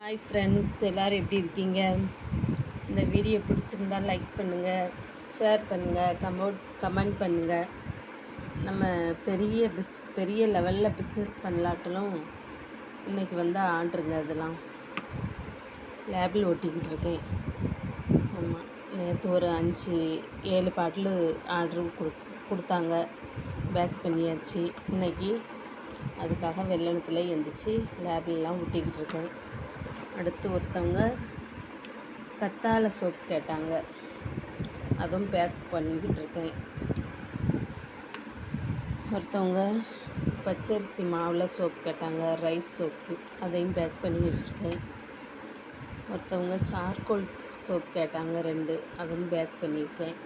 Hi friends, எல்லோரும் எப்படி இருக்கீங்க? இந்த வீடியோ பிடிச்சிருந்தால் லைக் பண்ணுங்கள், ஷேர் பண்ணுங்கள், கமெண்ட் பண்ணுங்கள். நம்ம பெரிய லெவலில் பிஸ்னஸ் பண்ணலாட்டிலும் இன்றைக்கி ஆர்டருங்க. அதெல்லாம் லேபிள் ஒட்டிக்கிட்டு இருக்கேன். ஆமாம், நேற்று ஒரு 5-7 பாட்டில் ஆர்டரு கொடுத்தாங்க. பேக் பண்ணியாச்சு. இன்றைக்கி அதுக்காக வெள்ளனத்தில் எழுந்திரிச்சு லேபிள்லாம் ஒட்டிக்கிட்டு இருக்கேன். அடுத்து ஒருத்தவங்க கத்தாழை சோப் கேட்டாங்க, அதுவும் பேக் பண்ணிக்கிட்டு இருக்கேன். ஒருத்தவங்க பச்சரிசி மாவில் சோப் கேட்டாங்க, ரைஸ் சோப்பு, அதையும் பேக் பண்ணி வச்சுருக்கேன். ஒருத்தவங்க சார்கோல் சோப் கேட்டாங்க 2, அதுவும் பேக் பண்ணியிருக்கேன்.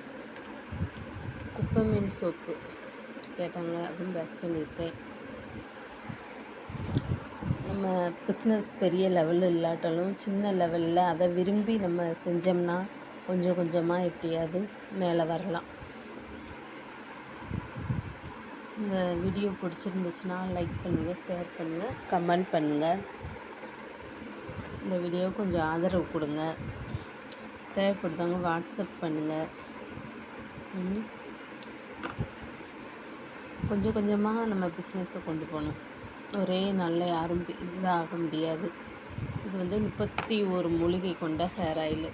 குப்பைமேனி சோப்பு கேட்டாங்க, அதுவும் பேக் பண்ணியிருக்கேன். நம்ம பிஸ்னஸ் பெரிய லெவலில் இல்லாட்டாலும் சின்ன லெவலில் அதை விரும்பி நம்ம செஞ்சோம்னா கொஞ்சம் கொஞ்சமாக எப்படியாவது மேலே வரலாம். இந்த வீடியோ பிடிச்சிருந்துச்சுன்னா லைக் பண்ணுங்கள், ஷேர் பண்ணுங்கள், கமெண்ட் பண்ணுங்கள். இந்த வீடியோ கொஞ்சம் ஆதரவு கொடுங்க. தேவைப்படுறவங்க வாட்ஸ்அப் பண்ணுங்கள். கொஞ்சம் கொஞ்சமாக நம்ம பிஸ்னஸை கொண்டு போகணும். ஒரே நாளில் யாரும் இதாக முடியாது. இது 31 மூலிகை கொண்ட hair oil,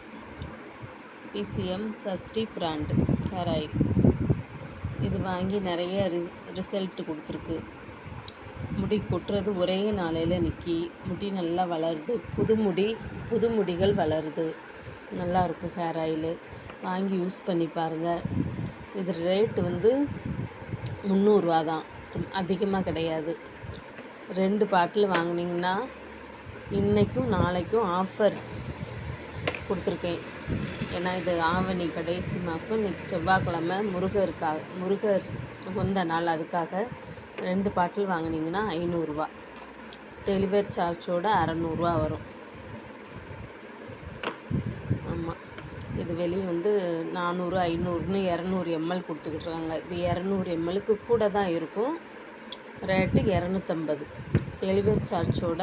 PCM Shashti brand hair oil. இது வாங்கி நிறைய ரிசல்ட் கொடுத்துருக்கு. முடி கொட்டுறது ஒரே நாளையில் நிற்கி, முடி நல்லா வளருது, புது முடிகள் வளருது. நல்லாயிருக்கும் ஹேர் ஆயில். வாங்கி யூஸ் பண்ணி பாருங்கள். இது ரேட்டு 300 ரூபா தான், அதிகமாக கிடையாது. 2 பாட்டில் வாங்கினீங்கன்னா இன்றைக்கும் நாளைக்கும் ஆஃபர் கொடுத்துருக்கேன். ஏன்னா இது ஆவணி கடைசி மாதம், இன்றைக்கி செவ்வாய்க்கிழமை, முருகர் உகந்த நாள். அதுக்காக 2 பாட்டில் வாங்கினீங்கன்னா 500 ரூபா, டெலிவரி சார்ஜோடு 600 வரும். ஆமாம், இது வெளியே 400, 500ன்னு 200 ml கொடுத்துக்கிட்டு இருக்காங்க. இது 200 mlக்கு கூட தான் இருக்கும். ரேட்டு 250, டெலிவரி சார்ஜோட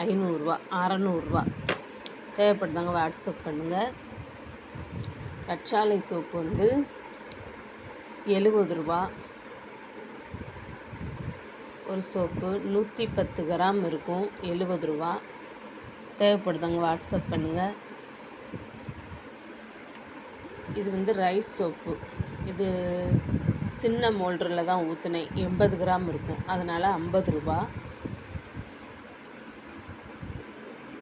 500 ரூபா, 600 ரூபா. தேவைப்படுதாங்க வாட்ஸ்அப் பண்ணுங்கள். கற்றாழை சோப்பு 70 ரூபா ஒரு சோப்பு, 110 கிராம் இருக்கும், 70 ரூபா. தேவைப்படுதாங்க வாட்ஸ்அப் பண்ணுங்கள். இது ரைஸ் சோப்பு. இது சின்ன மோல்டரில் தான் ஊற்றுனேன், 80 கிராம் இருக்கும், அதனால் 50 ரூபா.